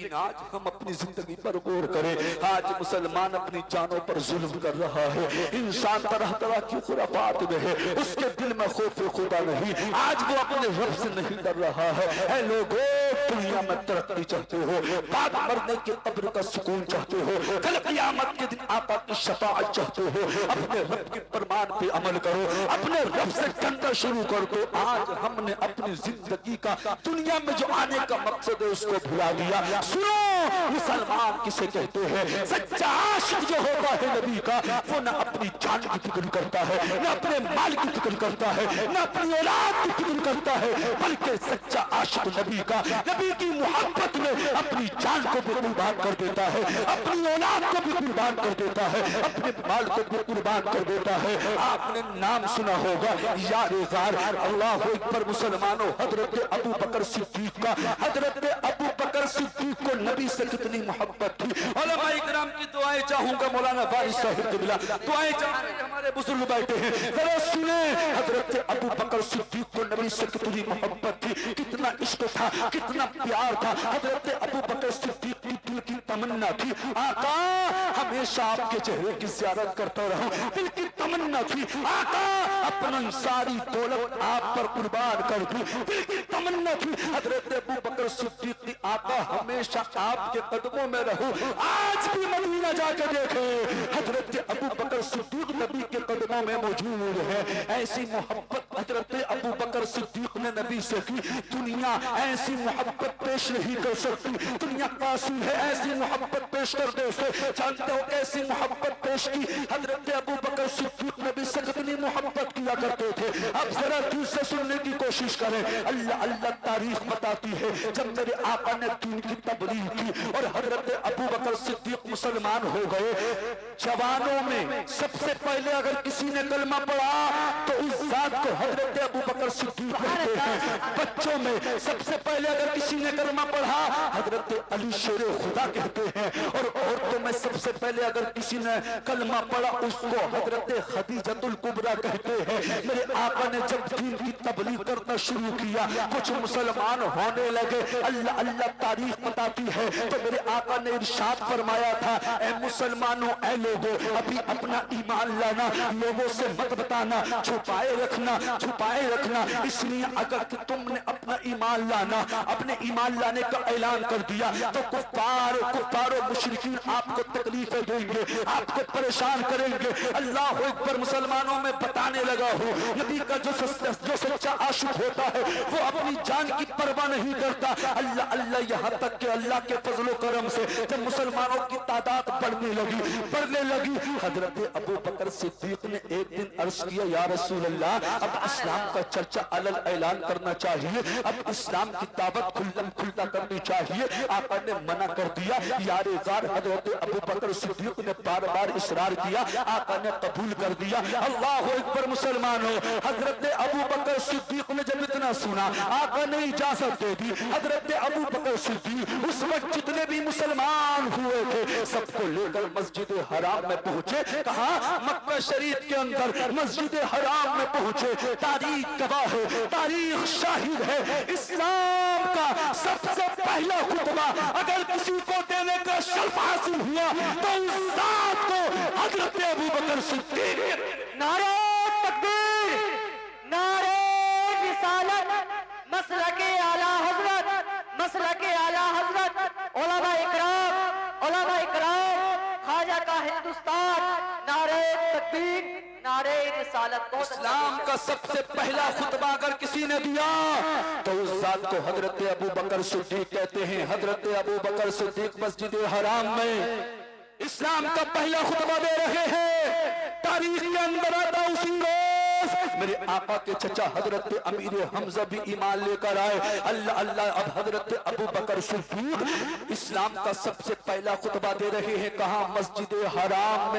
لیکن آج ہم اپنی زندگی پر غور کریں، آج مسلمان اپنی جانوں پر ظلم کر رہا ہے، انسان طرح طرح کی خرافات میں ہے، اس کے دل میں خوف خدا نہیں، آج وہ اپنے رب سے نہیں ڈر رہا ہے۔ اے لوگوں، دنیا میں ترقی چاہتے ہو، بعد مرنے کی قبر کا سکون چاہتے ہو، کل قیامت کے دن آقا کی شفاعت چاہتے ہو، اپنے رب کے فرمان پہ عمل کرو، اپنے رب سے ڈرنا شروع کر دو۔ آج ہم نے اپنی زندگی کا دنیا میں جو آنے کا مقصد ہے اس کو بھلا دیا۔ سنو، مسلمان کسے کہتے ہیں؟ سچا عاشق جو ہوتا ہے نبی کا، وہ نہ اپنی جان کی فکر کرتا ہے، نہ اپنے مال کی فکر کرتا ہے، نہ اپنی اولاد کی فکر کرتا ہے، بلکہ سچا عاشق نبی کا نبی کی محبت میں اپنی جان کو بھی قربان کر دیتا ہے، اپنی اولاد کو بھی قربان کر دیتا ہے، اپنے مال کو بھی قربان کر دیتا ہے۔ آپ نے نام سنا ہوگا یار غار، اللہ اکبر مسلمانوں، حضرت ابو بکر صدیق کا، حضرت ابو بکر صدیق کو نبی سے کتنی محبت تھی۔ علماء اکرام کی دعائیں چاہوں گا، مولانا فارس صاحب قبلہ دعائیں چاہ رہے ہیں، ہمارے بزرگ بیٹھے ہیں، ذرا سنیں حضرت ابو بکر صدیق کو نبی سے کتنی محبت تھی، کتنا عشق تھا، کتنا پیار تھا۔ حضرت ابو بکر صدیق کی دل کی تمنا تھی، آقا ہمیشہ آپ کے چہرے کی زیارت کرتا رہا، دل کی تمنا تھی، آقا اپنا ساری دولت آپ پر قربان کر دوں، دل کی تمنا تھی۔ حضرت ابو بکر صدیق کی آقا ہمیشہ آپ کے قدموں میں رہو۔ آج بھی مدینہ جا کے دیکھیں، حضرت ابو بکر صدیق نبی کے قدموں میں موجود ہے۔ ایسی محبت حضرت ابو بکر صدیق نے نبی سے کی، دنیا ایسی محبت پیش نہیں کر سکتی، دنیا قاصر ہے ایسی محبت پیش کر دے سے۔ جانتے ہو ایسی محبت پیش کی حضرت ابو بکر صدیق نبی سے کتنی محبت کیا کرتے تھے۔ اب ذرا دل سے سننے کی کوشش کریں، اللہ اللہ تاریخ بتاتی ہے جب میرے آقا نے دین کی تبلیغ کی اور حضرت ابو بکر صدیق مسلمان ہو گئے، جوانوں میں سب سے پہلے اگر کسی نے کلمہ پڑھا تو اس ذات کو حضرت ابو بکر صدیق کہتے ہیں، بچوں میں سب سے پہلے اگر کسی نے کلمہ پڑھا حضرت علی شیر خدا کہتے ہیں، اور عورتوں میں سب سے پہلے اگر کسی نے کلمہ پڑھا اس کو حضرت خدیجۃ الکبریٰ کہتے ہیں۔ میرے آقا نے جب دین کی تبلیغ کرنا شروع کیا، کچھ مسلمان ہونے لگے، اللہ اللہ تاریخ بتاتی ہے تو میرے آقا نے ارشاد فرمایا تھا، اے مسلمانوں، اے لوگوں، ابھی اپنا ایمان لانا، لوگوں سے مت بتانا، چھپائے رکھنا، اس لیے اگر کہ تم نے اپنا ایمان لانا، اپنے ایمان لانے کا اعلان کر دیا تو کفار و مشرکین آپ کو تکلیفیں دیں گے، آپ کو پریشان کریں گے۔ اللہ اکبر مسلمانوں میں بتانے لگا ہوں، نبی کا جو سچا عاشق ہوتا ہے وہ اپنی جان کی پرواہ نہیں کرتا۔ اللہ اللہ، یہاں تک کہ اللہ کے فضل و کرم سے جب مسلمانوں کی تعداد بڑھنے لگی، حضرت ابو بکر صدیق نے ایک دن عرض کیا، یا رسول اللہ، اب اسلام کا چرچا علل اعلان کرنا چاہیے، اب اسلام کی دعوت کھلم کھلتا کرنی چاہیے۔ آقا نے منع کر دیا، یار غار حضرت ابو بکر صدیق نے بار بار اصرار کیا، آقا نے قبول کر دیا۔ اللہ اکبر مسلمانوں، حضرت ابو بکر صدیق نے جب اتنا سنا، آقا نے اجازت دے دی، حضرت ابو بکر صدیق اس وقت جتنے بھی مسلمان ہوئے تھے سب کو لے کر مسجد حرام میں پہنچے۔ کہا مکہ شریف کے اندر مسجد حرام میں پہنچے، تاریخ گواہ ہے، تاریخ شاہد ہے، اسلام کا سب سے پہلا خطبہ اگر کسی کو دینے کا شرف حاصل ہوا تو اس ذات کو حضرت ابو بکر صدیق۔ نعرہ تکبیر، نعرہ رسالت، مسلک اعلیٰ حضرت، علماء اکرام، خواجہ کا ہندوستان، نعرہ تکبیر، نعرہ رسالت۔ اسلام کا سب سے پہلا خطبہ اگر کسی نے دیا تو اس ذات کو حضرت ابو بکر صدیق کہتے ہیں۔ حضرت ابو بکر صدیق مسجد حرام میں اسلام کا پہلا خطبہ دے رہے ہیں، تاریخ کے اندر آتا اسی روز میرے آقا کے چچا حضرت امیر حمزہ بھی ایمان لے کر آئے۔ اللہ اللہ، اب حضرت ابو بکر صدیق اسلام کا سب سے پہلا خطبہ دے رہے ہیں، کہاں؟ مسجد حرام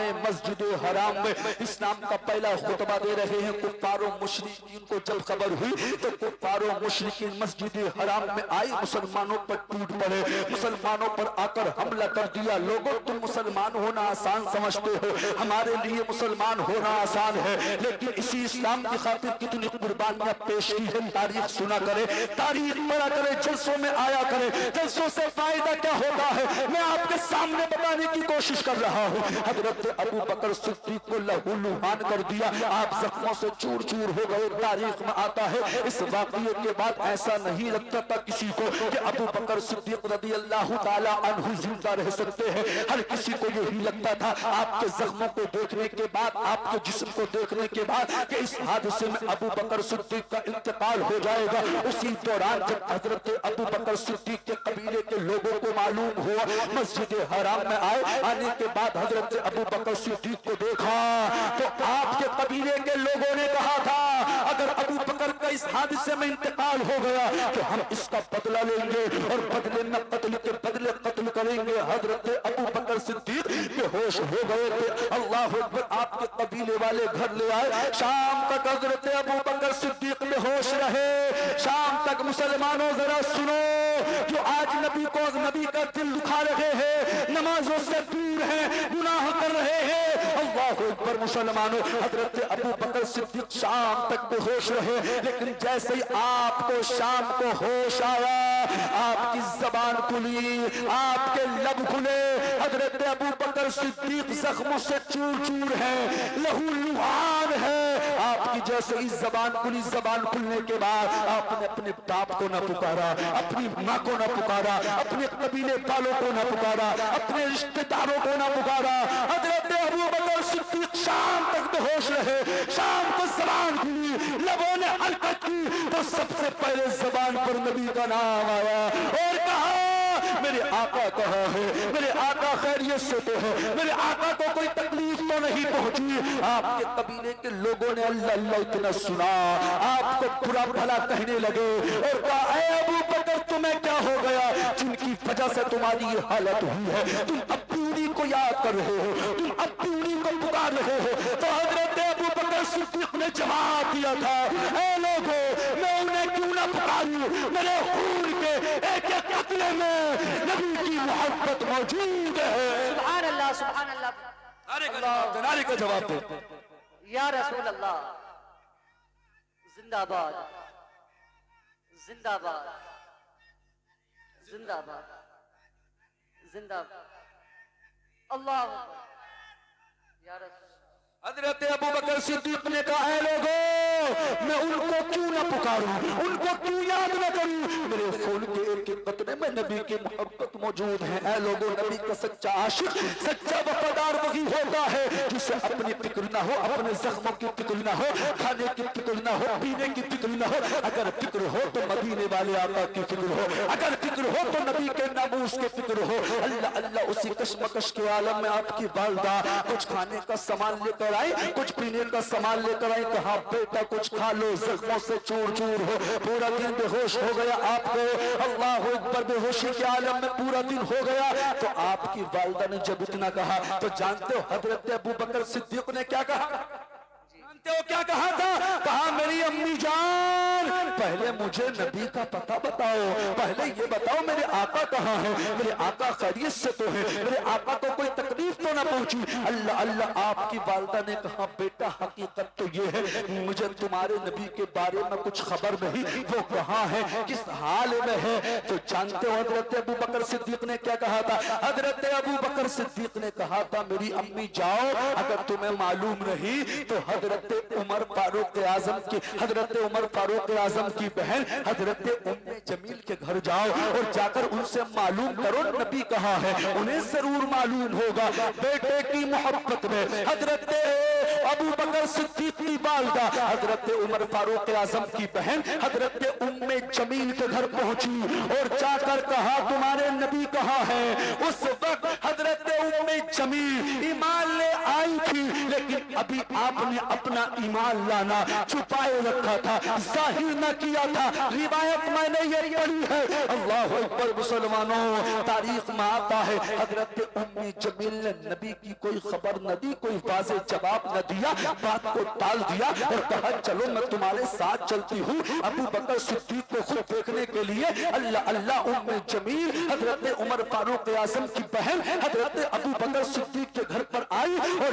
میں اسلام کا پہلا خطبہ دے رہے ہیں۔ کفار و مشرکین کو جب خبر ہوئی تو کفار و مشرکین مسجد حرام میں آئی، مسلمانوں پر ٹوٹ پڑے، مسلمانوں پر آ کر حملہ کر دیا۔ لوگوں تم مسلمان ہونا آسان سمجھتے ہو، ہمارے لیے مسلمان ہونا آسان ہے، لیکن اسی اسلام کی خاطر کتنی قربانیاں پیش کی ہے، تاریخ سنا کرے، تاریخ پڑھا کرے، جلسوں میں آیا کرے۔ جلسوں سے فائدہ کیا ہوتا ہے میں آپ کے سامنے بتانے کی کوشش کر رہا ہوں۔ حضرت ابو بکر صدیق کو لہو لہان کر دیا، آپ زخموں سے چور چور ہو گئے۔ تاریخ میں آتا ہے اس واقعے کے بعد ایسا نہیں لگتا تھا کسی کو کہ ابو بکر صدیق رضی اللہ تعالی عنہ زندہ رہ سکتے ہیں۔ ہر کسی کو یہی لگتا تھا آپ کے زخموں کو دیکھنے کے بعد، آپ کے جسم کو دیکھنے کے بعد کہ اس حادثے میں ابو بکر صدیق کا انتقال ہو جائے گا۔ اسی دوران جب حضرت ابو بکر صدیق کے قبیلے کے لوگوں کو معلوم ہوا، مسجد حرام میں آنے کے بعد حضرت ابو بکر صدیق کو دیکھا تو آپ کے قبیلے کے لوگوں نے کہا تھا اگر ابو بکر کا اس حادثے میں انتقال ہو گیا تو ہم اس کا بدلہ لیں گے اور بدلے میں قتل کے بدلے قتل کریں گے۔ حضرت ابو بکر صدیق کے ہوش ہو گئے تھے، اللہ اکبر، آپ کے قبیلے والے گھر لے آئے۔ شام تک حضرت ابو بکر صدیق میں ہوش رہے۔ شام تک مسلمانوں ذرا سنو، جو آج نبی کو نبی کا دل دکھا رہے ہیں، نمازوں سے دور ہیں، گناہ کر رہے ہیں، اللہ اکبر مسلمانوں، حضرت ابو بکر صدیق شام تک بے ہوش رہے، لیکن جیسے ہی آپ کو شام کو ہوش آیا، آپ کی زبان کھلی، آپ کے لب کھلے۔ حضرت ابو بکر صدیق زخموں سے چور چور ہے، لہو لہان ہے۔ آپ کی جیسے ہی زبان کھلی، زبان کھلنے کے بعد آپ نے اپنے باپ کو نہ پکارا، اپنی ماں کو نہ پکارا، اپنے قبیلے والوں کو نہ پکارا، اپنے رشتہ داروں کو نہ پکارا۔ حضرت ابو بکر صدیق شام تک بے ہوش رہے۔ شام کو زبان کھلی، لبوں نے حرکت کی تو سب سے پہلے زبان پر نبی کا نام آیا اور کہا میرے آقا کہاں ہے، میرے آقا خیریت سے تو ہے، میرے آقا کو کوئی تکلیف تو نہیں پہنچی۔ آپ کے قبیلے کے لوگوں نے اللہ اللہ اتنا سنا، آپ کو برا بھلا کہنے لگے اور کہا اے ابو بکر تمہیں کیا ہو گیا جن کی وجہ سے تمہاری یہ حالت ہوئی ہے؟ تم اب بھی انہیں کو یاد کر رہے ہو، تم اب بھی انہیں کو پکار رہے ہو۔ تو حضرت ابو بکر صدیق نے جواب دیا تھا اے لوگوں، میں انہیں کیوں نہ پکاروں، میرے خون کے ایک ایک قطرے میں نبی کی محبت موجود ہے۔ سبحان اللہ، سبحان اللہ، نعرے کا جواب دے۔ یا رسول اللہ، زندہ باد، زندہ باد، زندہ باد، زندہ باد، اللہ اکبر، یا رسول اللہ۔ حضرت ابو بکر صدیق نے کہا اے لوگوں، میں ان کو کیوں نہ پکاروں، ان کو کیوں یاد نہ کروں، میرے خون کے ایک ایک قطرے میں نبی کی محبت موجود ہے۔ اے لوگوں، نبی کا سچا عاشق، سچا وفادار وہی ہوتا ہے جسے اپنی فکر نہ ہو، اپنے زخموں کی فکر نہ ہو، کھانے کی فکر نہ ہو، پینے کی فکر نہ ہو۔ اگر فکر ہو تو مدینے والے آقا کی فکر ہو، اگر فکر ہو تو نبی کے ناموس کی فکر ہو۔ اللہ اللہ، اسی کشمکش کے عالم میں آپ کی والدہ کچھ کھانے کا سامان لے کر آئی، کچھ پینے کا سامان لے کر آئی، کہا بیٹا کچھ کھا لو، زخموں سے چور چور ہو۔ پورا دن بے ہوش ہو گیا آپ کو، اللہ اکبر، بے ہوشی کے عالم میں پورا دن ہو گیا۔ تو آپ کی والدہ نے جب اتنا کہا تو جانتے ہو حضرت ابو بکر صدیق نے کیا کہا؟ جانتے ہو کیا کہا تھا؟ کہا میری امی جان، پہلے مجھے نبی کا پتہ بتاؤ، پہلے یہ بتاؤ میرے آقا کہاں ہے، میرے آقا خیریت سے تو ہے، میرے آقا کو کوئی تکلیف تو نہ پہنچی۔ اللہ اللہ، آپ کی والدہ نے کہا بیٹا حقیقت تو یہ ہے مجھے تمہارے نبی کے بارے میں کچھ خبر نہیں، وہ کہاں ہے، کس حال میں ہے۔ تو جانتے ہو حضرت ابو بکر صدیق نے کیا کہا تھا؟ حضرت ابو بکر صدیق نے کہا تھا میری امی جاؤ، اگر تمہیں معلوم نہیں تو حضرت عمر فاروق اعظم کی، حضرت عمر فاروق اعظم کی بہن حضرت ام جمیل کے گھر جاؤ اور جا کر ان سے معلوم کرو نبی کہاں ہے، انہیں ضرور معلوم ہوگا۔ بیٹے کی محبت میں حضرت ابو بکر صدیق کی والدہ حضرت عمر فاروق اعظم کی بہن حضرت ام جمیل کے گھر پہنچی اور جا کر کہا تمہارے نبی کہاں ہے۔ اس وقت حضرت ام جمیل ایمان لے آئی تھی، لیکن ابھی آپ نے اپنا ایمان لانا چھپائے رکھا تھا، ظاہر نہ کیا تھا۔ روایت میں نے یہ پڑھی ہے، اللہ اکبر مسلمانوں، تاریخ میں آتا ہے حضرت ام جمیل نے نبی کی کوئی خبر نہ دی، کوئی واضح جواب نہ دیا، بات کو ٹال دیا اور کہا چلو میں تمہارے ساتھ چلتی ہوں ابو بکر صدیق کو خود دیکھنے کے لیے۔ اللہ اللہ، ام جمیل حضرت عمر فاروق اعظم کی بہن حضرت ابو بکر صدیق کے گھر پر آئی اور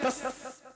10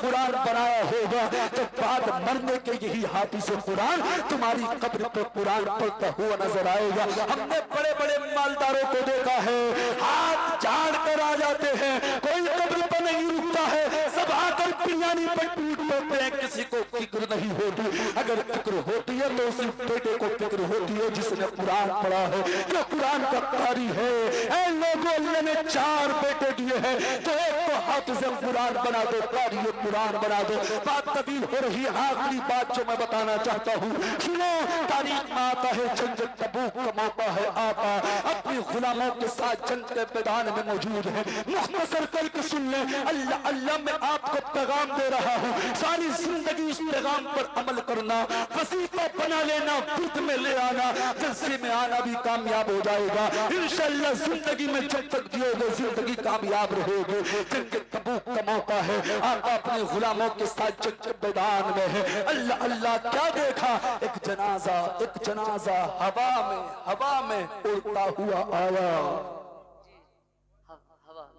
قرآن بنایا ہوگا جب بعد مرنے کے یہی حافظ قرآن تمہاری قبر پہ قرآن پڑھتا ہوا نظر آئے گا۔ ہم نے بڑے بڑے مالداروں کو دیکھا ہے، ہاتھ جھاڑ کر آ جاتے ہیں، کوئی قبر پہ نہیں رکتا ہے، سب آ کر بریانی پہ ٹوٹ پڑتے ہیں، کسی کو فکر نہیں ہوتی۔ اگر فکر ہوتی ہے تو اسی بیٹے کو فکر ہوتی ہے جس نے قرآن پڑھا ہے، جو قرآن کا قاری ہے۔ اے لوگوں، اللہ نے 4 بیٹے دیے ہیں، تو ایک کو حافظ قرآن بنا دو، قاری قرآن بنا دو۔ بات طویل ہو رہی ہے، آخری بات جو میں بتانا چاہتا ہوں، سنو، تاریخ میں آتا ہے جنگ تبوک کا موقع ہے، آقا اپنی غلاموں کے ساتھ جنگ کے میدان میں موجود ہے۔ مختصر کر کے سن لیں، اللہ اللہ میں آپ کو پیغام دے رہا ہوں، ساری زندگی اس پیغام پر عمل کرنا، وظیفہ بنا لینا، خود میں لے آنا، جلسے میں آنا بھی کامیاب ہو جائے گا انشاءاللہ۔ زندگی میں جب تک جیو گے زندگی کامیاب رہے گی۔ جنگ تبوک کا موقع ہے، آقا اپنے غلاموں کے ساتھ جنگ کے میدان میں ہے۔ اللہ اللہ کیا دیکھا؟ ایک جنازہ ہوا میں اڑتا ہوا آیا۔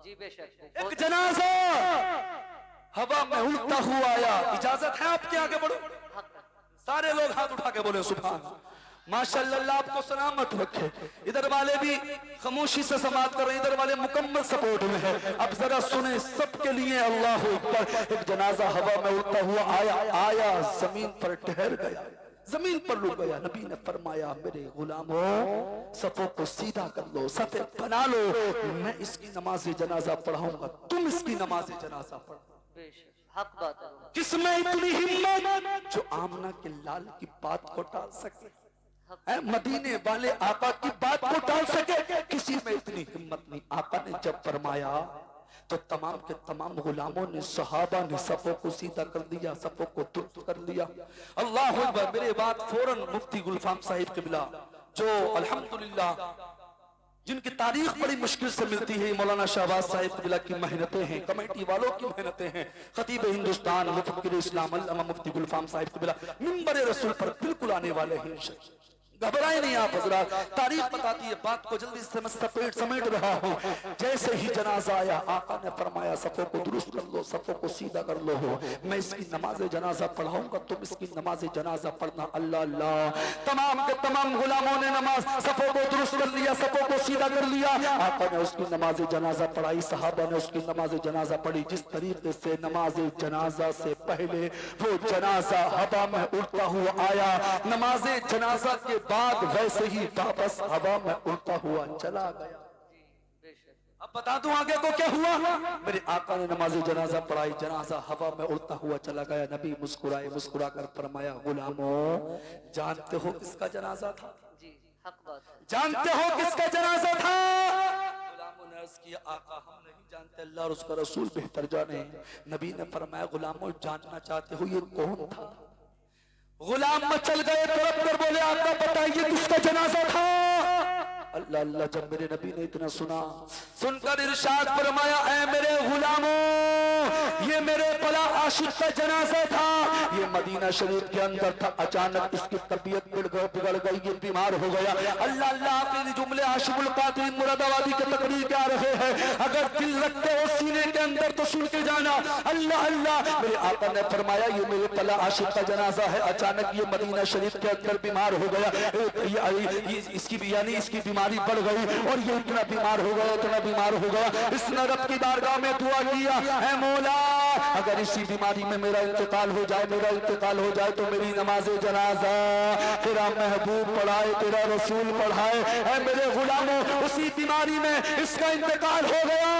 جی بے شک، ایک جنازہ ہوا میں اڑتا ہوا آیا۔ اجازت ہے آپ کے آگے بڑھو؟ سارے لوگ ہاتھ اٹھا کے بولے سبحان ماشاءاللہ، اللہ آپ کو سلامت رکھے۔ ادھر والے بھی خاموشی سے سماعت کر رہے ہیں، ادھر والے مکمل سپورٹ میں ہیں۔ اب ذرا سنیں سب کے لیے، اللہ اکبر۔ ایک جنازہ ہوا میں اڑتا ہوا آیا، زمین پر ٹھہر گیا، زمین پر رک گیا۔ نبی نے فرمایا، میرے غلاموں صفوں کو سیدھا کر لو، صفیں بنا لو، میں اس کی نماز جنازہ پڑھاؤں گا، تم اس کی نماز جنازہ پڑھو۔ بے شک، حق بات ہے۔ کس میں اتنی ہمت جو آمنہ کے لال کی بات کو ٹال سکے، اے مدینے والے آقا کی بات کو ٹال سکے؟ کسی میں اتنی ہمت نہیں۔ آقا نے جب فرمایا تو تمام کے تمام غلاموں نے، صحابہ نے صفوں کو سیدھا کر دیا، صفوں کو درست کر دیا۔ اللہ اکبر۔ میرے بعد فوراً مفتی گلفام صاحب قبلہ، جو الحمدللہ جن کی تاریخ بڑی مشکل سے ملتی ہے، مولانا شہباز صاحب قبلہ کی محنتیں ہیں، کمیٹی والوں کی محنتیں ہیں، خطیب ہندوستان مفکر اسلام علامہ مفتی گلفام صاحب قبلہ منبر رسول پر بالکل آنے والے ہیں۔ گھبرائے نہیں آپ حضرات، تاریخ بتاتی ہے، بات کو جلدی سے سمیٹ رہا ہوں۔ جیسے ہی جنازہ آیا، آقا نے فرمایا صفوں کو درست کر لو، صفوں کو سیدھا کر لو، میں اس کی نماز جنازہ پڑھاؤں گا، تم اس کی نماز جنازہ پڑھنا۔ اللہ اللہ، تمام کے تمام غلاموں نے نماز صفوں کو درست کر لیا، صفوں کو سیدھا کر لیا۔ آقا نے اس کی نماز جنازہ پڑھائی، صحابہ نے اس کی نماز جنازہ پڑھی۔ جس طریقے سے نماز جنازہ سے پہلے وہ جنازہ ہوا میں اڑتا ہوا آیا، نماز جنازہ کے بعد ویسے ہی واپس ہوا میں اڑتا ہوا چلا گیا۔ اب بتا دوں آگے کو کیا ہوا؟ میرے آقا نے نماز جنازہ پڑھائی، جنازہ ہوا میں اڑتا ہوا چلا گیا۔ نبی مسکرائے، مسکرا کر فرمایا، غلاموں جانتے ہو کس کا جنازہ تھا؟ جی حق بات ہے۔ جانتے ہو کس کا جنازہ تھا؟ غلاموں نے عرض کیا، آقا ہم نہیں جانتے، اللہ اور اس کا رسول بہتر جانے۔ نبی نے فرمایا، غلاموں جاننا چاہتے ہو یہ کون تھا؟ غلام مچل گئے، تڑپ کر بولے، آقا بتائیے کس کا جنازہ تھا؟ اللہ اللہ، جب میرے نبی نے اتنا سن کر ارشاد فرمایا، اے میرے غلاموں، یہ میرے بلا عاشق کا جنازہ تھا، یہ مدینہ شریف کے اندر تھا، اچانک اس کی طبیعت بگڑ گئی، یہ بیمار ہو گیا۔ اللہ اللہ، آخری جملے عاشق القاتل مراد آبادی کے تقریر کے آ رہے ہیں، اگر دل رکھتے ہو سینے کے اندر تو سن کے جانا۔ اللہ اللہ، میرے آقا نے فرمایا، یہ میرے بلا عاشق کا جنازہ ہے، اچانک یہ مدینہ شریف کے اندر بیمار ہو گیا، اس کی بیماری بڑھ گئی اور یہ اتنا بیمار ہو گیا، اس نے رب کی بارگاہ میں دعا کیا، اے مولا اگر اسی بیماری میں میرا انتقال ہو جائے تو میری نماز جنازہ تیرا محبوب پڑھائے، تیرا رسول پڑھائے۔ اے میرے غلاموں، اسی بیماری میں اس کا انتقال ہو گیا،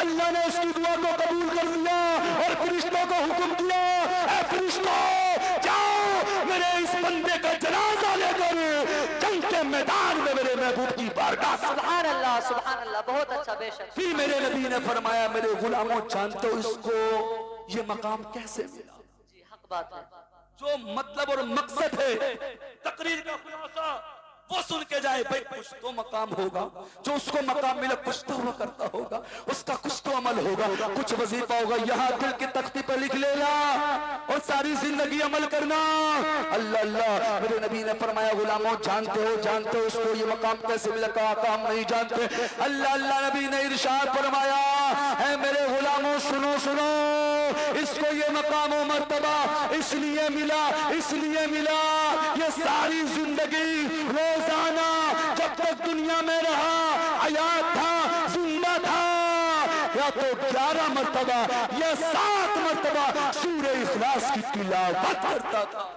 اللہ نے اس کی دعا کو قبول کر لیا اور فرشتوں کو حکم دیا، اے فرشتوں جاؤ میرے اس بندے کا جنازہ لے کر جنگ کے میدان میں میرے محبوب کی بارگاہ۔ سبحان اللہ، سبحان اللہ، بہت اچھا، بے شک۔ پھر میرے نبی نے فرمایا، میرے غلاموں جانتے ہو اس کو یہ مقام کیسے ملا؟ جی حق بات ہے۔ جو مطلب اور مقصد ہے تقریر کا خلاصہ وہ سن کے جائے، بھائی کچھ تو مقام ہوگا، جو اس کو مقام ملا کچھ تو وہ کرتا ہوگا، اس کا کچھ تو عمل ہوگا، کچھ وظیفہ ہوگا، یہاں دل کی تختی پر لکھ لینا اور ساری زندگی عمل کرنا۔ اللہ اللہ، میرے نبی نے فرمایا، غلاموں جانتے ہو اس کو یہ مقام کیسے ملا؟ کہا آقا ہم نہیں جانتے۔ اللہ اللہ، نبی نے ارشاد فرمایا، اے میرے غلاموں سنو، اس کو یہ مقام و مرتبہ اس لیے ملا یہ ساری زندگی روزانہ جب تک دنیا میں رہا، حیات تھا، زندہ تھا، یا تو 11 مرتبہ یا 7 مرتبہ سورہ اخلاص کی تلاوت کرتا تھا،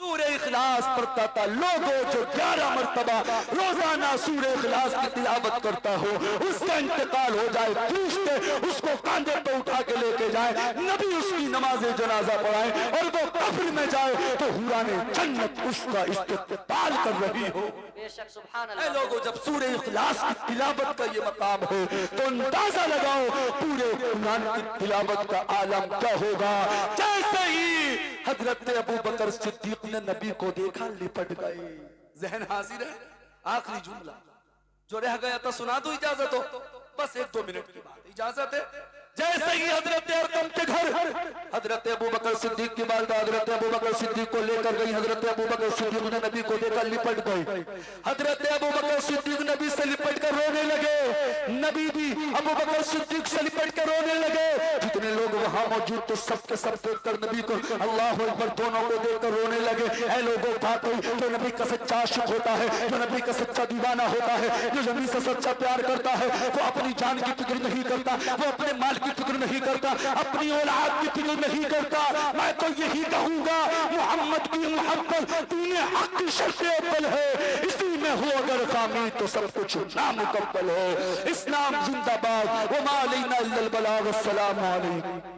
سورہ اخلاص پڑھتا تھا۔ لوگوں جو 11 مرتبہ روزانہ سورہ اخلاص کی تلاوت کرتا ہو، اس کا انتقال ہو جائے، پوچھتے اس کو کاندھے پہ اٹھا کے لے کے جائے، نبی اس کی نماز جنازہ پڑھائے، اور وہ قبر میں جائے تو حوران جنت اس کا استقبال کر رہی ہو۔ بے شک سبحان اے اللہ۔ لوگوں، جب سورہ اخلاص کی تلاوت کا یہ مقام ہے تو اندازہ لگاؤ پورے قرآن کی تلاوت کا عالم کیا ہوگا۔ جیسے ہی حضرت ابو بکر صدیق نے نبی کو دیکھا لپٹ گئے۔ ذہن حاضر ہے؟ آخری جملہ جو رہ گیا تھا سنا دو، اجازت ہو؟ بس 1-2 منٹ کی بات، اجازت ہے؟ جیسے ہی حضرت ارقم کے گھر حضرت ابو بکر صدیق کی والدہ حضرت ابو بکر صدیق کو لے کر گئی، حضرت ابو بکر صدیق نے نبی کو دیکھا لپٹ گئے۔ حضرت ابو بکر صدیق نبی سے لپٹ کر رونے لگے، نبی بھی ابو بکر صدیق سے لپٹ کر رونے لگے۔ جتنے لوگ وہاں موجود تو سب کے سب دیکھ کر نبی کو اللہ اکبر دونوں کو دیکھ کر رونے لگے۔ اے لوگوں، بات ہوئی جو نبی کا سچا عاشق ہوتا ہے، جو نبی کا سچا دیوانہ ہوتا ہے، جو نبی سے سچا پیار کرتا ہے، وہ اپنی جان کی فکر نہیں کرتا، وہ اپنے مال کی فکر نہیں کرتا، اپنی اولاد کی فکر نہیں کرتا۔ میں تو یہی کہوں گا محمد کی محبت دین حق کی شرط اول ہے، اسی میں ہو اگر کامیل تو سب کچھ نامکمل ہے۔ اسلام زندہ باد، وما علینا الا البلاغ۔ السلام علیکم۔